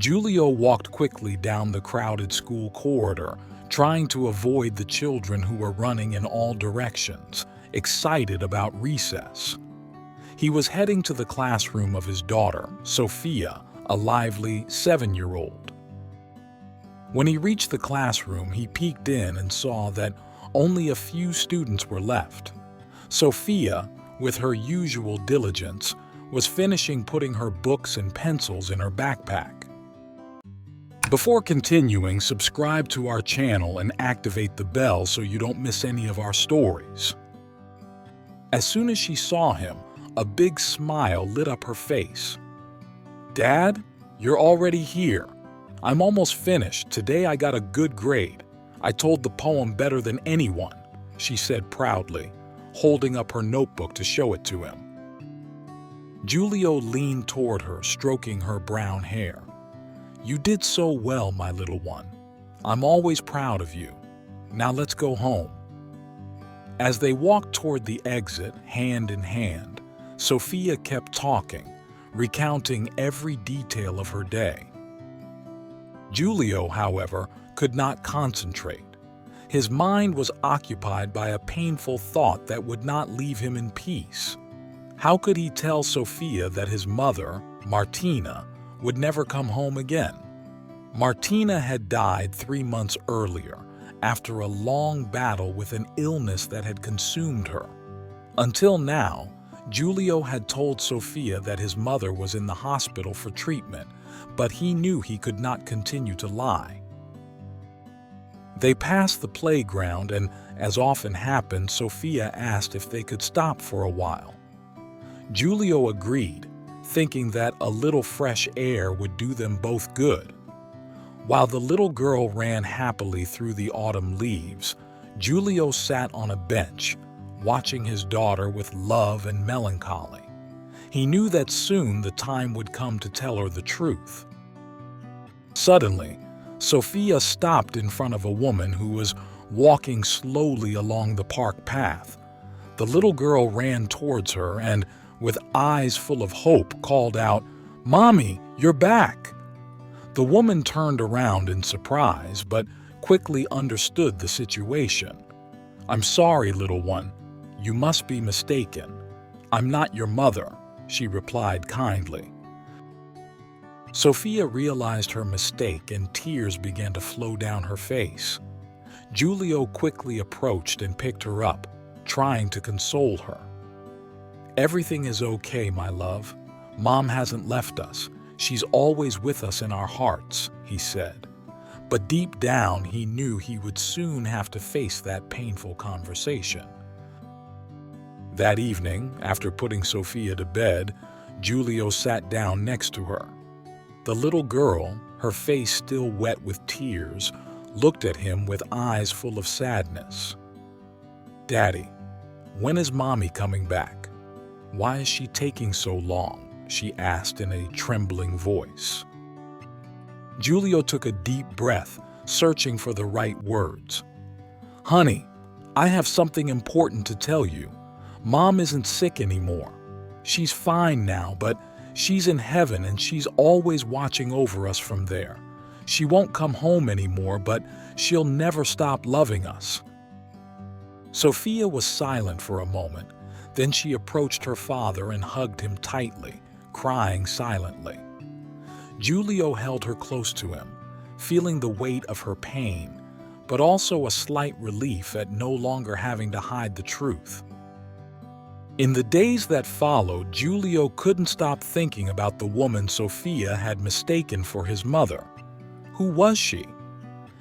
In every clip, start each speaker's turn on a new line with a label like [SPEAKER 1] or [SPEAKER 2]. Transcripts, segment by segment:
[SPEAKER 1] Giulio walked quickly down the crowded school corridor, trying to avoid the children who were running in all directions, excited about recess. He was heading to the classroom of his daughter, Sophia, a lively 7-year-old. When he reached the classroom, he peeked in and saw that only a few students were left. Sophia, with her usual diligence, was finishing putting her books and pencils in her backpack. Before continuing, subscribe to our channel and activate the bell so you don't miss any of our stories. As soon as she saw him, a big smile lit up her face. "Dad, you're already here. I'm almost finished. Today I got a good grade. I told the poem better than anyone," she said proudly, holding up her notebook to show it to him. Giulio leaned toward her, stroking her brown hair. "You did so well, my little one. I'm always proud of you. Now let's go home." As they walked toward the exit, hand in hand, Sophia kept talking, recounting every detail of her day. Giulio, however, could not concentrate. His mind was occupied by a painful thought that would not leave him in peace. How could he tell Sophia that his mother, Martina, would never come home again? Martina had died 3 months earlier, after a long battle with an illness that had consumed her. Until now, Giulio had told Sophia that his mother was in the hospital for treatment, but he knew he could not continue to lie. They passed the playground and, as often happened, Sophia asked if they could stop for a while. Giulio agreed, thinking that a little fresh air would do them both good. While the little girl ran happily through the autumn leaves, Giulio sat on a bench, watching his daughter with love and melancholy. He knew that soon the time would come to tell her the truth. Suddenly, Sophia stopped in front of a woman who was walking slowly along the park path. The little girl ran towards her and, with eyes full of hope, called out, "Mommy, you're back!" The woman turned around in surprise, but quickly understood the situation. "I'm sorry, little one. You must be mistaken. I'm not your mother," she replied kindly. Sophia realized her mistake and tears began to flow down her face. Giulio quickly approached and picked her up, trying to console her. "Everything is okay, my love. Mom hasn't left us. She's always with us in our hearts," he said. But deep down, he knew he would soon have to face that painful conversation. That evening, after putting Sophia to bed, Giulio sat down next to her. The little girl, her face still wet with tears, looked at him with eyes full of sadness. "Daddy, when is Mommy coming back? Why is she taking so long?" she asked in a trembling voice. Giulio took a deep breath, searching for the right words. "Honey, I have something important to tell you. Mom isn't sick anymore. She's fine now, but she's in heaven and she's always watching over us from there. She won't come home anymore, but she'll never stop loving us." Sophia was silent for a moment. Then she approached her father and hugged him tightly, crying silently. Giulio held her close to him, feeling the weight of her pain, but also a slight relief at no longer having to hide the truth. In the days that followed, Giulio couldn't stop thinking about the woman Sophia had mistaken for his mother. Who was she?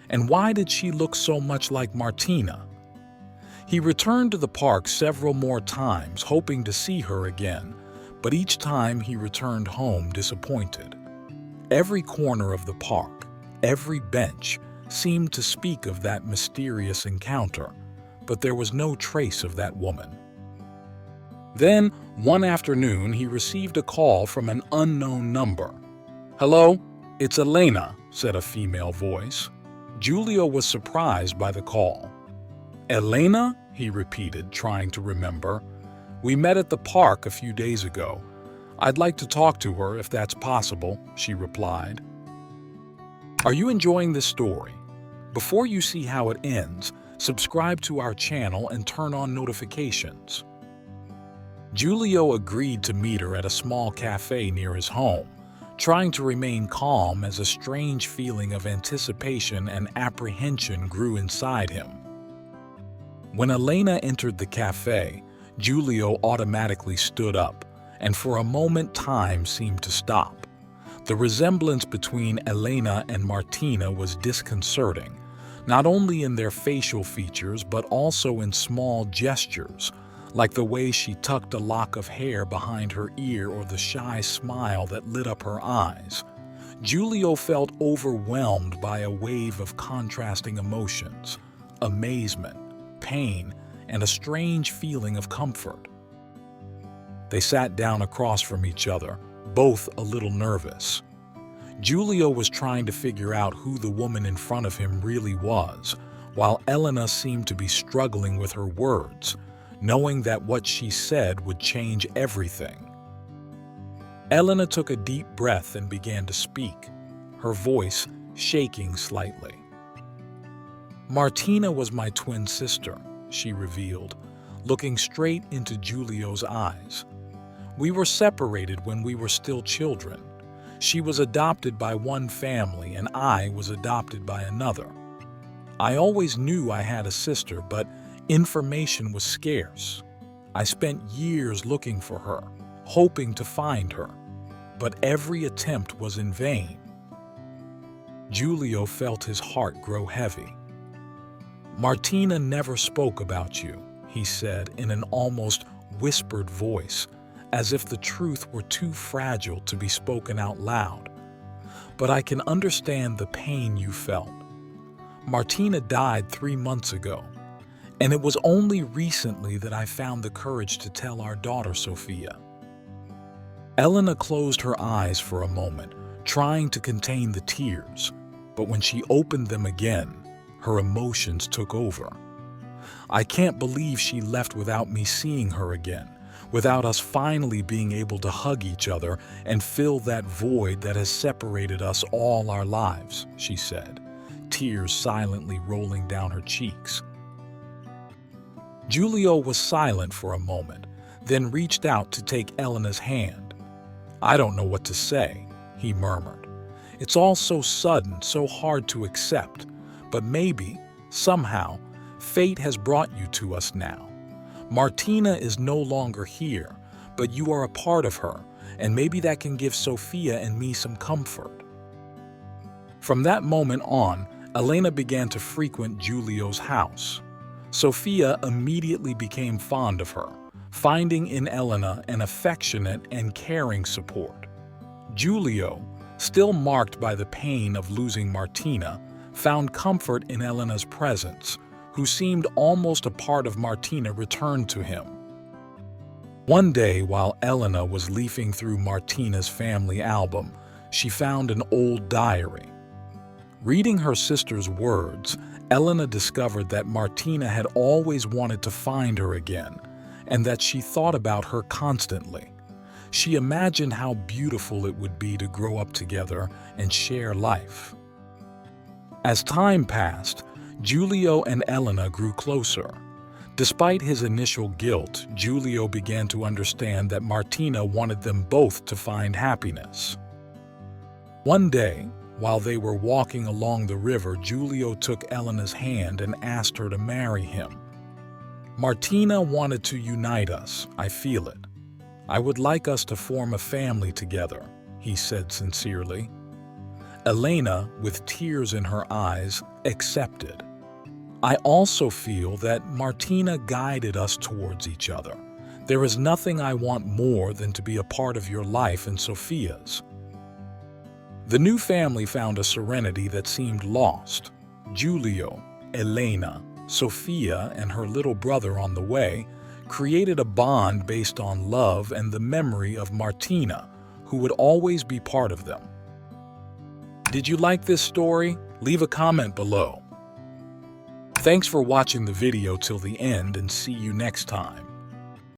[SPEAKER 1] And why did she look so much like Martina? He returned to the park several more times, hoping to see her again, but each time he returned home disappointed. Every corner of the park, every bench, seemed to speak of that mysterious encounter, but there was no trace of that woman. Then, one afternoon, he received a call from an unknown number. "Hello, it's Elena," said a female voice. Giulio was surprised by the call. "Elena?" he repeated, trying to remember. "We met at the park a few days ago. I'd like to talk to her if that's possible," she replied. Are you enjoying this story? Before you see how it ends, subscribe to our channel and turn on notifications. Giulio agreed to meet her at a small cafe near his home, trying to remain calm as a strange feeling of anticipation and apprehension grew inside him. When Elena entered the cafe, Giulio automatically stood up, and for a moment time seemed to stop. The resemblance between Elena and Martina was disconcerting, not only in their facial features but also in small gestures, like the way she tucked a lock of hair behind her ear or the shy smile that lit up her eyes. Giulio felt overwhelmed by a wave of contrasting emotions: amazement, pain, and a strange feeling of comfort. They sat down across from each other, both a little nervous. Giulio was trying to figure out who the woman in front of him really was, while Elena seemed to be struggling with her words, knowing that what she said would change everything. Elena took a deep breath and began to speak, her voice shaking slightly. "Martina was my twin sister," she revealed, looking straight into Giulio's eyes. "We were separated when we were still children. She was adopted by one family and I was adopted by another. I always knew I had a sister, but information was scarce. I spent years looking for her, hoping to find her, but every attempt was in vain." Giulio felt his heart grow heavy. "Martina never spoke about you," he said in an almost whispered voice, as if the truth were too fragile to be spoken out loud. "But I can understand the pain you felt. Martina died 3 months ago, and it was only recently that I found the courage to tell our daughter Sophia." Elena closed her eyes for a moment, trying to contain the tears, but when she opened them again, her emotions took over. "I can't believe she left without me seeing her again, without us finally being able to hug each other and fill that void that has separated us all our lives," she said, tears silently rolling down her cheeks. Giulio was silent for a moment, then reached out to take Elena's hand. "I don't know what to say," he murmured. "It's all so sudden, so hard to accept, but maybe, somehow, fate has brought you to us now. Martina is no longer here, but you are a part of her, and maybe that can give Sophia and me some comfort." From that moment on, Elena began to frequent Giulio's house. Sophia immediately became fond of her, finding in Elena an affectionate and caring support. Giulio, still marked by the pain of losing Martina, found comfort in Elena's presence, who seemed almost a part of Martina returned to him. One day, while Elena was leafing through Martina's family album, she found an old diary. Reading her sister's words, Elena discovered that Martina had always wanted to find her again, and that she thought about her constantly. She imagined how beautiful it would be to grow up together and share life. As time passed, Giulio and Elena grew closer. Despite his initial guilt, Giulio began to understand that Martina wanted them both to find happiness. One day, while they were walking along the river, Giulio took Elena's hand and asked her to marry him. "Martina wanted to unite us, I feel it. I would like us to form a family together," he said sincerely. Elena, with tears in her eyes, accepted. "I also feel that Martina guided us towards each other. There is nothing I want more than to be a part of your life and Sophia's." The new family found a serenity that seemed lost. Giulio, Elena, Sophia, and her little brother on the way created a bond based on love and the memory of Martina, who would always be part of them. Did you like this story? Leave a comment below. Thanks for watching the video till the end, and see you next time.